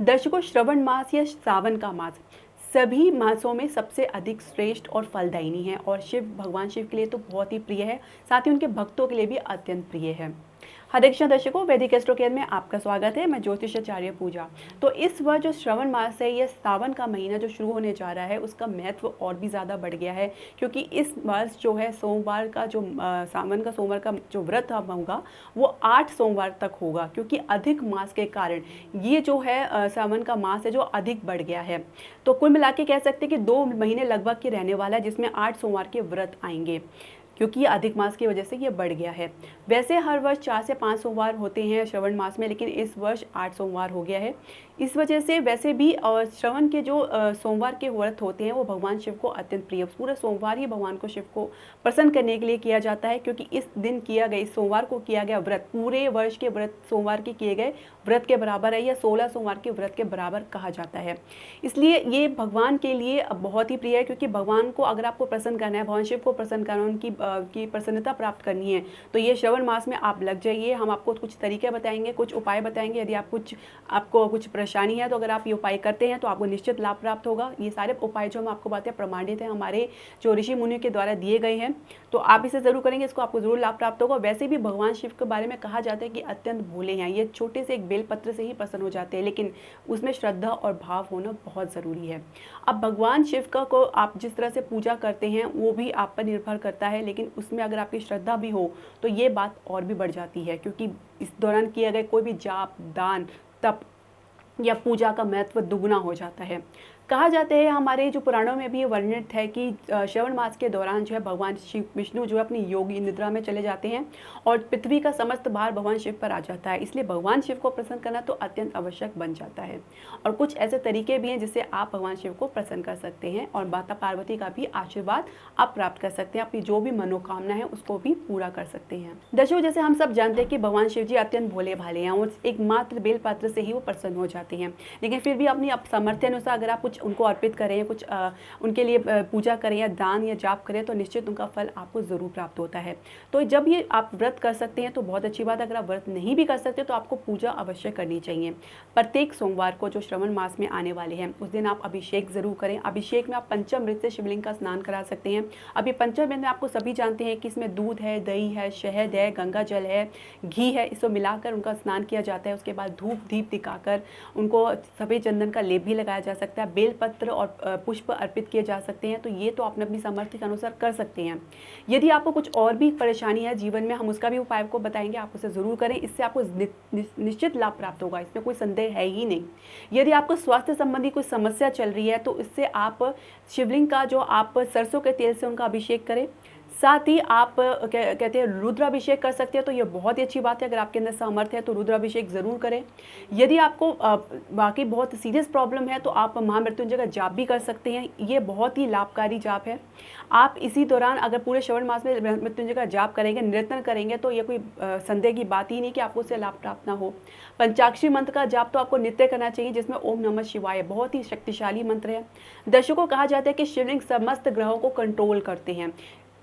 दर्शकों, श्रवण मास या सावन का मास सभी मासों में सबसे अधिक श्रेष्ठ और फलदायिनी है और भगवान शिव के लिए तो बहुत ही प्रिय है। साथ ही उनके भक्तों के लिए भी अत्यंत प्रिय है। हरे कृष्ण दर्शकों, वैदिक एस्ट्रो केयर में आपका स्वागत है। मैं ज्योतिषाचार्य पूजा। तो इस वर्ष जो श्रवण मास है, यह सावन का महीना जो शुरू होने जा रहा है, उसका महत्व और भी ज़्यादा बढ़ गया है, क्योंकि इस वर्ष जो है सोमवार का जो सावन का सोमवार का जो व्रत होगा वो 8 सोमवार तक होगा, क्योंकि अधिक मास के कारण ये जो है सावन का मास है जो अधिक बढ़ गया है। तो कुल मिला के कह सकते हैं कि 2 महीने लगभग के रहने वाला है, जिसमें 8 सोमवार के व्रत आएंगे, क्योंकि ये अधिक मास की वजह से ये बढ़ गया है। वैसे हर वर्ष 4 से 5 सोमवार होते हैं श्रवण मास में, लेकिन इस वर्ष 8 सोमवार हो गया है। इस वजह से वैसे भी श्रवण के जो सोमवार के व्रत होते हैं वो भगवान शिव को अत्यंत प्रिय, पूरा सोमवार ही भगवान को शिव को प्रसन्न करने के लिए किया जाता है, क्योंकि इस दिन किया गया, इस सोमवार को किया गया व्रत पूरे वर्ष के व्रत सोमवार के किए गए व्रत के बराबर है, या 16 सोमवार के व्रत के बराबर कहा जाता है। इसलिए ये भगवान के लिए बहुत ही प्रिय है, क्योंकि भगवान को अगर आपको प्रसन्न करना है, भगवान शिव को प्रसन्न करना, उनकी की प्रसन्नता प्राप्त करनी है, तो ये श्रवण मास में आप लग जाइए। हम आपको कुछ तरीके बताएंगे, कुछ उपाय बताएंगे। यदि आपको कुछ परेशानी है, तो अगर आप ये उपाय करते हैं तो आपको निश्चित लाभ प्राप्त होगा। ये सारे उपाय जो हम आपको बातें प्रमाणित हैं, हमारे जो ऋषि मुनियों के द्वारा दिए गए हैं, तो आप इसे जरूर करेंगे, इसको आपको जरूर लाभ प्राप्त होगा। वैसे भी भगवान शिव के बारे में कहा जाता है कि अत्यंत भोले हैं, ये छोटे से एक बेलपत्र से ही प्रसन्न हो जाते हैं, लेकिन उसमें श्रद्धा और भाव होना बहुत ज़रूरी है। अब भगवान शिव का को आप जिस तरह से पूजा करते हैं वो भी आप पर निर्भर करता है, लेकिन उसमें अगर आपकी श्रद्धा भी हो तो ये बात और भी बढ़ जाती है, क्योंकि इस दौरान किए गए कोई भी जाप, दान, तप या पूजा का महत्व दुगना हो जाता है। कहा जाता है, हमारे जो पुराणों में भी वर्णित है कि श्रवण मास के दौरान जो है भगवान शिव विष्णु जो है अपनी योगी निद्रा में चले जाते हैं और पृथ्वी का समस्त भार भगवान शिव पर आ जाता है। इसलिए भगवान शिव को प्रसन्न करना तो अत्यंत आवश्यक बन जाता है। और कुछ ऐसे तरीके भी हैं जिससे आप भगवान शिव को प्रसन्न कर सकते हैं और माता पार्वती का भी आशीर्वाद आप प्राप्त कर सकते हैं। अपनी जो भी मनोकामना है उसको भी पूरा कर सकते हैं। दर्शकों, जैसे हम सब जानते हैं कि भगवान शिव जी अत्यंत भोले भाले हैं और एकमात्र बेलपत्र से ही वो प्रसन्न हो जाते हैं, लेकिन फिर भी अपनी सामर्थ्य अनुसार अगर आप कुछ उनको अर्पित करें, कुछ उनके लिए पूजा करें या दान या जाप करें, तो निश्चित उनका फल आपको ज़रूर प्राप्त होता है। तो जब ये आप व्रत कर सकते हैं तो बहुत अच्छी बात। अगर आप व्रत नहीं भी कर सकते तो आपको पूजा अवश्य करनी चाहिए। प्रत्येक सोमवार को जो श्रवण मास में आने वाले हैं उस दिन आप अभिषेक ज़रूर करें। अभिषेक में आप पंचामृत से शिवलिंग का स्नान करा सकते हैं। अभी पंचामृत में आपको सभी जानते हैं कि इसमें दूध है, दही है, शहद है, गंगा जल है, घी है, इसको मिलाकर उनका स्नान किया जाता है। उसके बाद धूप दीप दिखाकर उनको सफ़ेद चंदन का लेप भी लगाया जा सकता है। बेलपत्र और पुष्प अर्पित किए जा सकते हैं। तो ये तो आपने अपनी सामर्थ्य के अनुसार कर सकते हैं। यदि आपको कुछ और भी परेशानी है जीवन में, हम उसका भी उपाय आपको बताएंगे, आप उसे ज़रूर करें। इससे आपको निश्चित लाभ प्राप्त होगा, इसमें कोई संदेह है ही नहीं। यदि आपको स्वास्थ्य संबंधी कोई समस्या चल रही है तो इससे आप शिवलिंग का जो आप सरसों के तेल से उनका अभिषेक करें। साथ ही आप कहते हैं रुद्राभिषेक कर सकते हैं, तो ये बहुत ही अच्छी बात है। अगर आपके अंदर सामर्थ्य है तो रुद्राभिषेक ज़रूर करें। यदि आपको बाकी बहुत सीरियस प्रॉब्लम है तो आप महामृत्युंजय का जाप भी कर सकते हैं। ये बहुत ही लाभकारी जाप है। आप इसी दौरान अगर पूरे श्रवण मास में मृत्युंजय का जाप करेंगे, निरंतर करेंगे, तो ये कोई संदेह की बात ही नहीं कि आपको उससे लाभ प्राप्त ना हो। पंचाक्षरी मंत्र का जाप तो आपको नित्य करना चाहिए, जिसमें ओम नमः शिवाय बहुत ही शक्तिशाली मंत्र है। दर्शकों, कहा जाता है कि शिवलिंग समस्त ग्रहों को कंट्रोल करते हैं।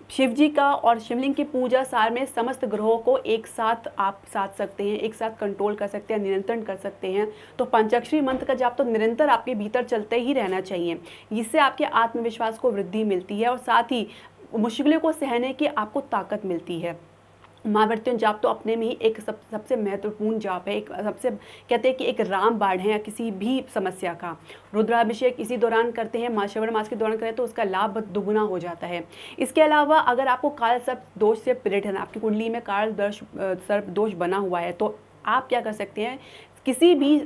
शिव जी का और शिवलिंग की पूजा सार में समस्त ग्रहों को एक साथ आप साध सकते हैं, एक साथ कंट्रोल कर सकते हैं, नियंत्रण कर सकते हैं। तो पंचाक्षरी मंत्र का जाप तो निरंतर आपके भीतर चलते ही रहना चाहिए। इससे आपके आत्मविश्वास को वृद्धि मिलती है और साथ ही मुश्किलों को सहने की आपको ताकत मिलती है। महामृत्युंजय जाप तो अपने में ही एक सबसे महत्वपूर्ण जाप है। एक सबसे कहते हैं कि एक रामबाण है किसी भी समस्या का। रुद्राभिषेक इसी दौरान करते हैं, श्रवण मास के दौरान करें तो उसका लाभ दुगुना हो जाता है। इसके अलावा अगर आपको काल सर्प दोष से पीड़ित है, आपकी कुंडली में काल सर्प दोष बना हुआ है, तो आप क्या कर सकते हैं, किसी भी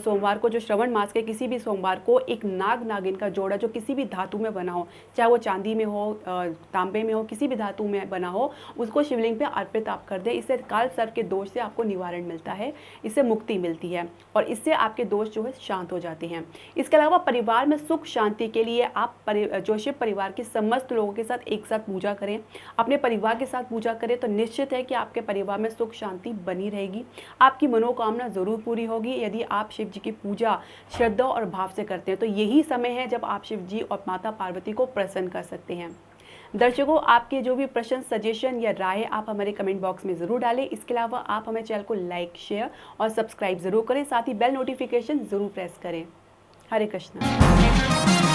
सोमवार को, जो श्रवण मास के किसी भी सोमवार को, एक नाग नागिन का जोड़ा जो किसी भी धातु में बना हो, चाहे वो चांदी में हो, तांबे में हो, किसी भी धातु में बना हो, उसको शिवलिंग पे अर्पित आप कर दें। इससे काल सर्प के दोष से आपको निवारण मिलता है, इससे मुक्ति मिलती है और इससे आपके दोष जो है शांत हो जाते हैं। इसके अलावा परिवार में सुख शांति के लिए आप जो शिव परिवार के समस्त लोगों के साथ एक साथ पूजा करें, अपने परिवार के साथ पूजा करें, तो निश्चित है कि आपके परिवार में सुख शांति बनी रहेगी, आपकी मनोकामना जरूर पूरी होगी। यदि आप शिव जी की पूजा श्रद्धा और भाव से करते हैं तो यही समय है जब आप शिव जी और माता पार्वती को प्रसन्न कर सकते हैं। दर्शकों, आपके जो भी प्रश्न, सजेशन या राय आप हमारे कमेंट बॉक्स में ज़रूर डालें। इसके अलावा आप हमारे चैनल को लाइक, शेयर और सब्सक्राइब ज़रूर करें। साथ ही बेल नोटिफिकेशन ज़रूर प्रेस करें। हरे कृष्णा।